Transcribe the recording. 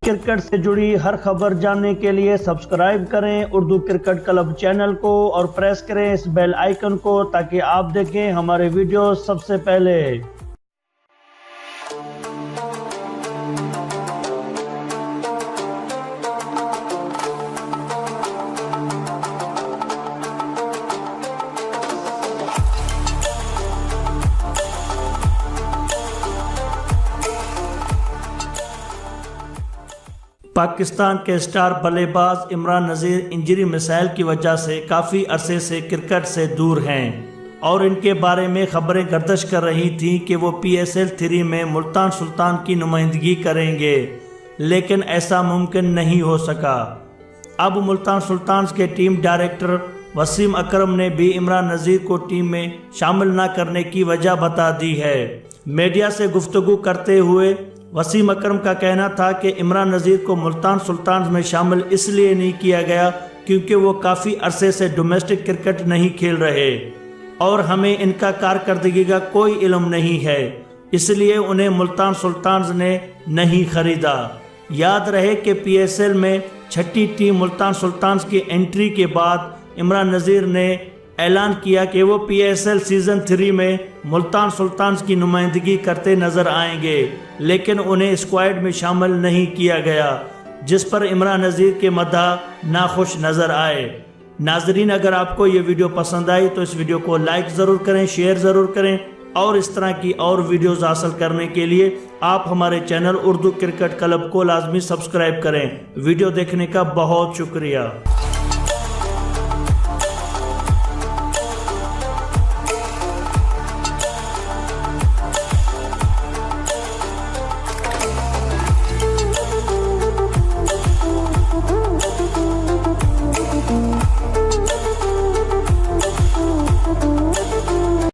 Cricket से जुड़ी हर खबर जानने के लिए सब्सक्राइब करें उर्दू क्रिकेट क्लब चैनल को और प्रेस करें इस बेल आइकन को ताकि आप देखें हमारे वीडियो सबसे पहले। पाकिस्तान के स्टार बल्लेबाज इमरान नज़ीर इंजरी मिसाइल की वजह से काफ़ी अरसे से क्रिकेट से दूर हैं और इनके बारे में खबरें गर्दिश कर रही थीं कि वो PSL 3 में मुल्तान सुल्तान की नुमाइंदगी करेंगे, लेकिन ऐसा मुमकिन नहीं हो सका। अब मुल्तान सुल्तान के टीम डायरेक्टर वसीम अकरम ने भी इमरान नज़ीर को टीम में शामिल न करने की वजह बता दी है। मीडिया से गुफ्तगू करते हुए वसीम अकरम का कहना था कि इमरान नज़ीर को मुल्तान सुल्तान में शामिल इसलिए नहीं किया गया क्योंकि वो काफ़ी अरसे से डोमेस्टिक क्रिकेट नहीं खेल रहे और हमें इनका कारकर्दगी का कोई इल्म नहीं है, इसलिए उन्हें मुल्तान सुल्तान ने नहीं खरीदा। याद रहे कि PSL में छठी टीम मुल्तान सुल्तान की एंट्री के बाद इमरान नज़ीर ने ऐलान किया कि वो PSL सीज़न 3 में मुल्तान सुल्तान की नुमाइंदगी करते नजर आएंगे, लेकिन उन्हें स्क्वाड में शामिल नहीं किया गया, जिस पर इमरान नज़ीर के मद्दाह नाखुश नजर आए। नाजरीन, अगर आपको ये वीडियो पसंद आई तो इस वीडियो को लाइक ज़रूर करें, शेयर ज़रूर करें और इस तरह की और वीडियोज़ हासिल करने के लिए आप हमारे चैनल उर्दू क्रिकेट क्लब को लाजमी सब्सक्राइब करें। वीडियो देखने का बहुत शुक्रिया।